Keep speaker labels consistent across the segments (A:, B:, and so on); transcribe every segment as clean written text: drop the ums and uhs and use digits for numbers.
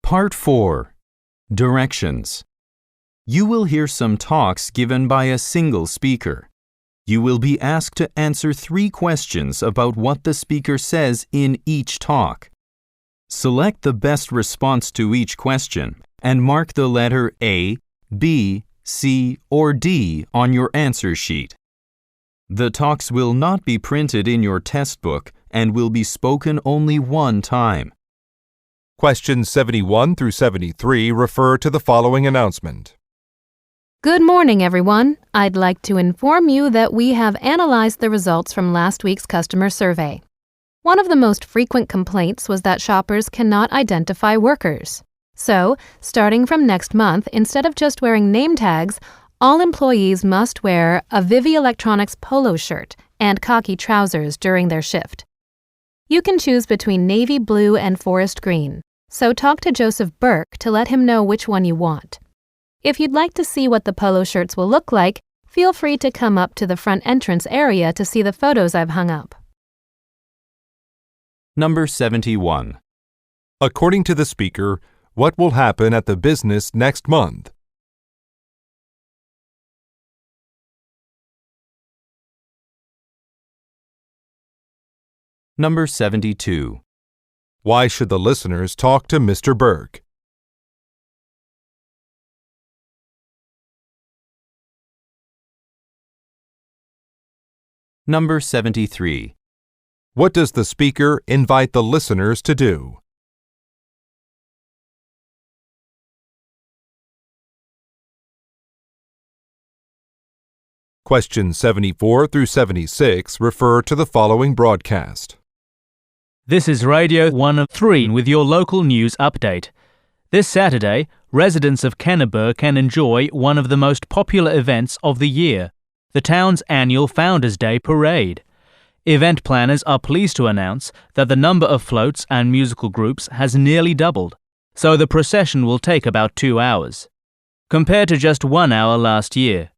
A: Part 4. Directions. You will hear some talks given by a single speaker. You will be asked to answer 3 questions about what the speaker says in each talk. Select the best response to each question and mark the letter A, B, C, or D on your answer sheet. The talks will not be printed in your test book and will be spoken only one time.
B: Questions 71 through 73 refer to the following announcement.
C: Good morning, everyone. I'd like to inform you that we have analyzed the results from last week's customer survey. One of the most frequent complaints was that shoppers cannot identify workers. So, starting from next month, instead of just wearing name tags, all employees must wear a Vivi Electronics polo shirt and khaki trousers during their shift. You can choose between navy blue and forest green, so talk to Joseph Burke to let him know which one you want. If you'd like to see what the polo shirts will look like, feel free to come up to the front entrance area to see the photos I've hung up.
A: Number 71.
B: According to the speaker, what will happen at the business next month?
A: Number 72.
B: Why should the listeners talk to Mr. Burke?
A: Number 73.
B: What does the speaker invite the listeners to do? Questions 74 through 76 refer to the following broadcast.
D: This is Radio 103 with your local news update. This Saturday, residents of Kenneber can enjoy one of the most popular events of the year, the town's annual Founders Day Parade. Event planners are pleased to announce that the number of floats and musical groups has nearly doubled, so the procession will take about 2 hours, compared to just 1 hour last year.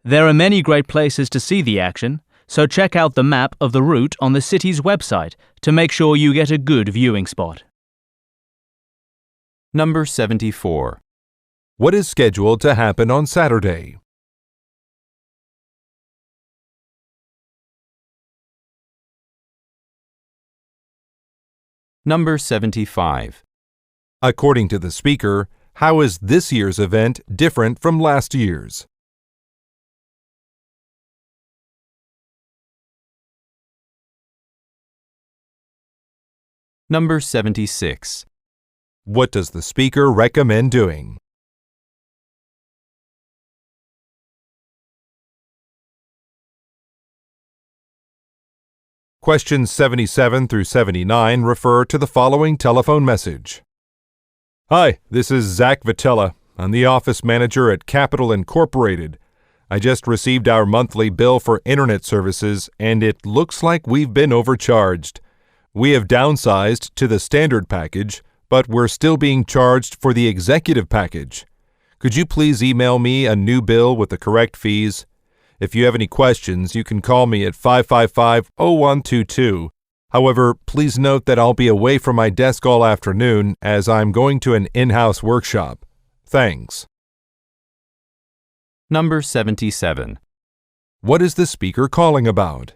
D: There are many great places to see the action, so check out the map of the route on the city's website to make sure you get a good viewing spot.
A: Number 74.
B: What is scheduled to happen on Saturday?
A: Number 75.
B: According to the speaker, how is this year's event different from last year's?
A: Number 76.
B: What does the speaker recommend doing? Questions 77 through 79 refer to the following telephone message. Hi, this is Zach Vitella. I'm the office manager at Capital Incorporated. I just received our monthly bill for internet services, and it looks like we've been overcharged. We have downsized to the standard package, but we're still being charged for the executive package. Could you please email me a new bill with the correct fees? If you have any questions, you can call me at 555-0122. However, please note that I'll be away from my desk all afternoon as I'm going to an in-house workshop. Thanks.
A: Number 77.
B: What is the speaker calling about?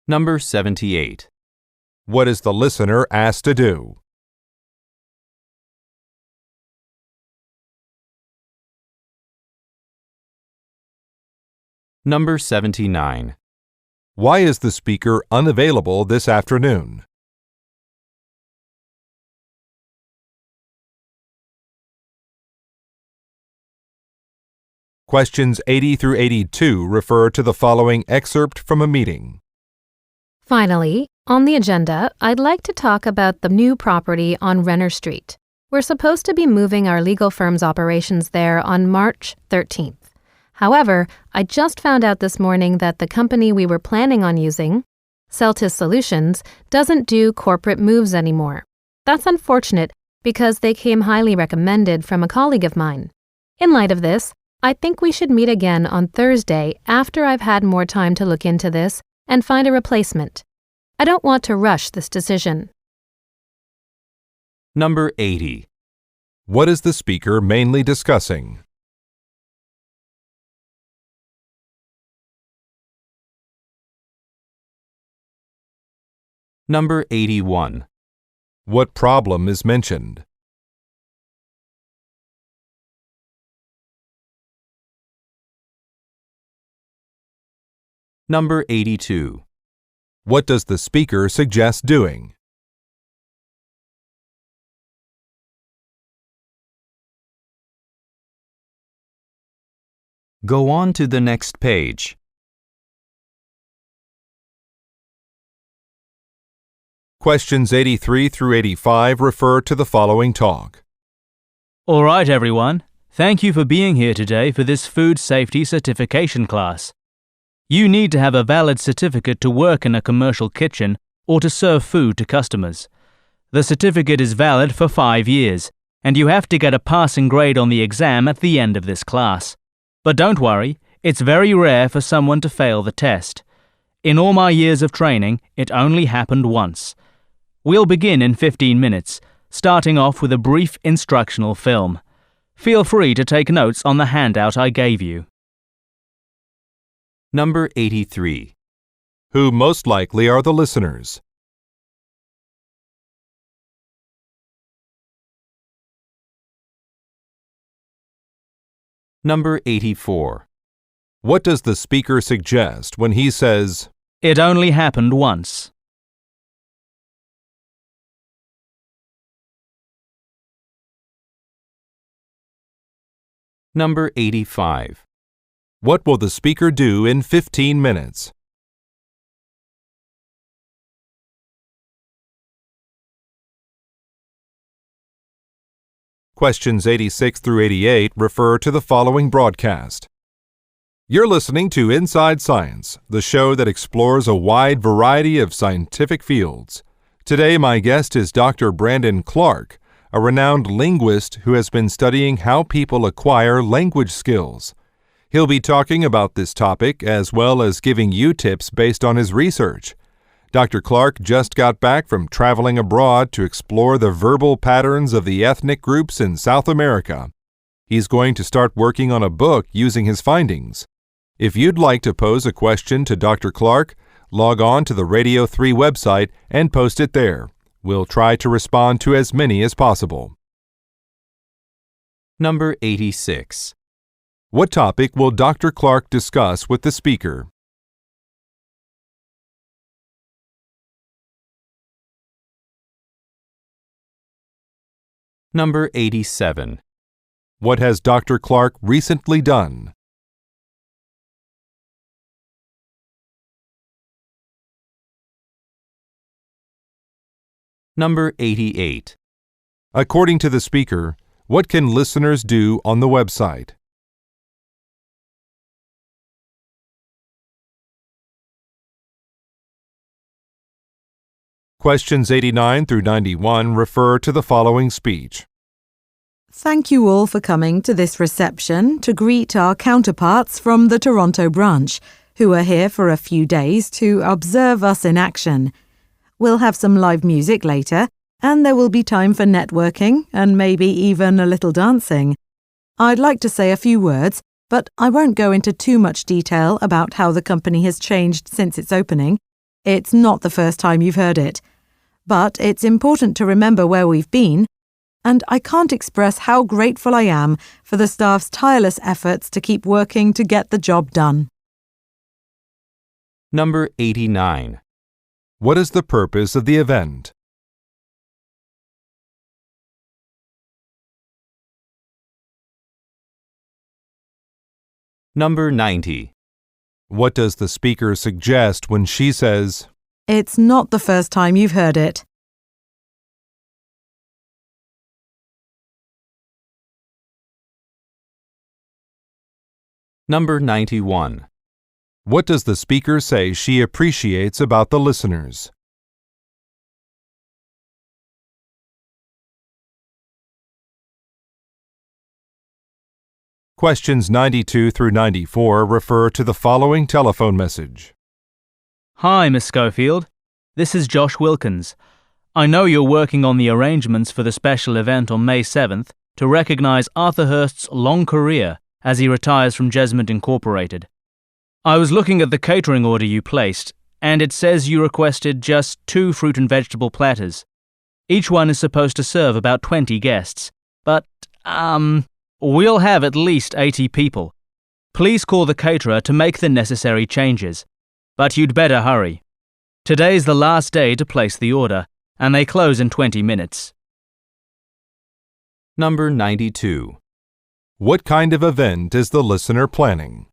A: Number 78.
B: What is the listener asked to do?
A: Number 79.
B: Why is the speaker unavailable this afternoon? Questions 80 through 82 refer to the following excerpt from a meeting.
C: Finally, on the agenda, I'd like to talk about the new property on Renner Street. We're supposed to be moving our legal firm's operations there on March 13th. However, I just found out this morning that the company we were planning on using, Celtis Solutions, doesn't do corporate moves anymore. That's unfortunate because they came highly recommended from a colleague of mine. In light of this, I think we should meet again on Thursday after I've had more time to look into this and find a replacement. I don't want to rush this decision.
A: Number 80.
B: What is the speaker mainly discussing?
A: Number 81.
B: What problem is mentioned?
A: Number 82.
B: What does the speaker suggest doing?
A: Go on to the next page.
B: Questions 83 through 85 refer to the following talk.
D: All right, everyone. Thank you for being here today for this food safety certification class. You need to have a valid certificate to work in a commercial kitchen or to serve food to customers. The certificate is valid for 5 years, and you have to get a passing grade on the exam at the end of this class. But don't worry, it's very rare for someone to fail the test. In all my years of training, it only happened once. We'll begin in 15 minutes, starting off with a brief instructional film. Feel free to take notes on the handout I gave you.
A: Number 83.
B: Who most likely are the listeners?
A: Number 84.
B: What does the speaker suggest when he says,
D: It only happened once?
A: Number 85.
B: what will the speaker do in 15 minutes? Questions 86 through 88 refer to the following broadcast. You're listening to Inside Science, the show that explores a wide variety of scientific fields. Today, my guest is Dr. Brandon Clark, a renowned linguist who has been studying how people acquire language skills. He'll be talking about this topic as well as giving you tips based on his research. Dr. Clark just got back from traveling abroad to explore the verbal patterns of the ethnic groups in South America. He's going to start working on a book using his findings. If you'd like to pose a question to Dr. Clark, log on to the Radio 3 website and post it there. We'll try to respond to as many as possible.
A: Number 86.
B: What topic will Dr. Clark discuss with the speaker?
A: Number 87.
B: What has Dr. Clark recently done?
A: Number 88.
B: According to the speaker, what can listeners do on the website? Questions 89 through 91 refer to the following speech.
E: Thank you all for coming to this reception to greet our counterparts from the Toronto branch, who are here for a few days to observe us in action. We'll have some live music later, and there will be time for networking and maybe even a little dancing. I'd like to say a few words, but I won't go into too much detail about how the company has changed since its opening. It's not the first time you've heard it. But it's important to remember where we've been, and I can't express how grateful I am for the staff's tireless efforts to keep working to get the job done.
A: Number 89.
B: What is the purpose of the event?
A: Number 90.
B: What does the speaker suggest when she says,
E: It's not the first time you've heard it.
A: Number 91.
B: what does the speaker say she appreciates about the listeners? Questions 92 through 94 refer to the following telephone message.
D: Hi, Miss Schofield. This is Josh Wilkins. I know you're working on the arrangements for the special event on May 7th to recognize Arthur Hurst's long career as he retires from Jesmond Incorporated. I was looking at the catering order you placed, and it says you requested just 2 fruit and vegetable platters. Each one is supposed to serve about 20 guests, but, we'll have at least 80 people. Please call the caterer to make the necessary changes, but you'd better hurry. Today's the last day to place the order, and they close in 20 minutes.
A: Number 92.
B: What kind of event is the listener planning?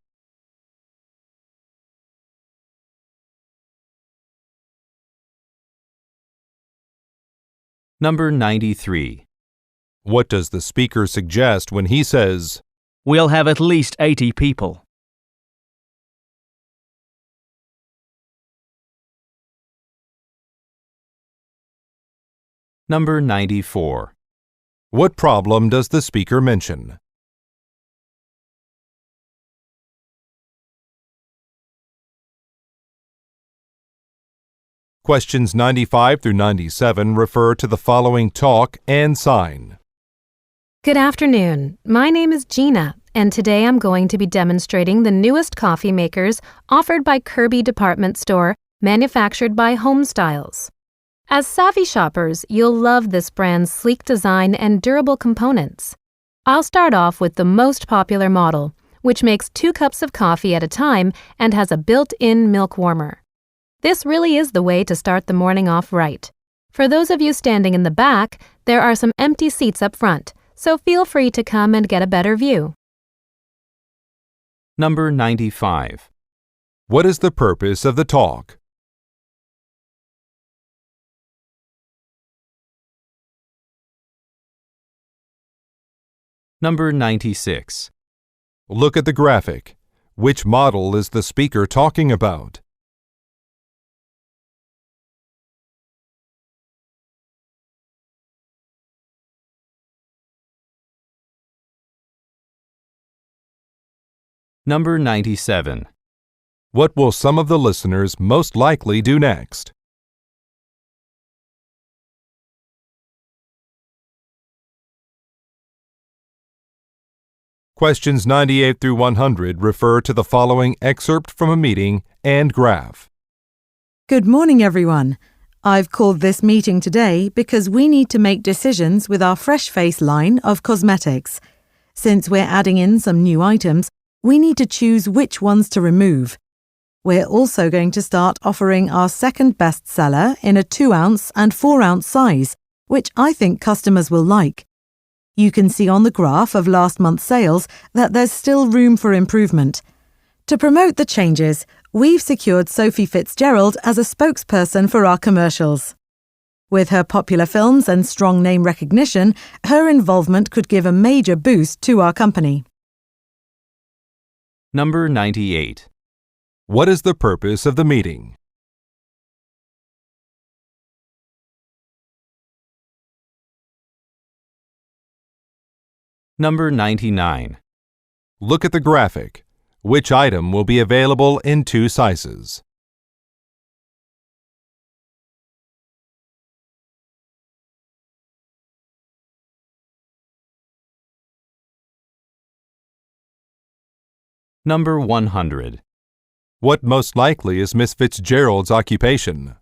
A: Number 93.
B: What does the speaker suggest when he says,
D: We'll have at least 80 people?
A: Number 94.
B: What problem does the speaker mention? Questions 95 through 97 refer to the following talk and sign.
C: Good afternoon. My name is Gina, and today I'm going to be demonstrating the newest coffee makers offered by Kirby Department Store, manufactured by Home Styles. As savvy shoppers, you'll love this brand's sleek design and durable components. I'll start off with the most popular model, which makes 2 cups of coffee at a time and has a built-in milk warmer. This really is the way to start the morning off right. For those of you standing in the back, there are some empty seats up front, so feel free to come and get a better view.
A: Number 95.
B: What is the purpose of the talk?
A: Number 96.
B: Look at the graphic. Which model is the speaker talking about?
A: Number 97.
B: What will some of the listeners most likely do next? Questions 98 through 100 refer to the following excerpt from a meeting and graph.
E: Good morning, everyone. I've called this meeting today because we need to make decisions with our Fresh Face line of cosmetics. Since we're adding in some new items, we need to choose which ones to remove. We're also going to start offering our second best seller in a 2-ounce and 4-ounce size, which I think customers will like. You can see on the graph of last month's sales that there's still room for improvement. To promote the changes, we've secured Sophie Fitzgerald as a spokesperson for our commercials. With her popular films and strong name recognition, her involvement could give a major boost to our company.
A: Number 98.
B: What is the purpose of the meeting?
A: Number 99.
B: Look at the graphic. Which item will be available in 2 sizes?
A: Number 100.
B: What most likely is Miss Fitzgerald's occupation?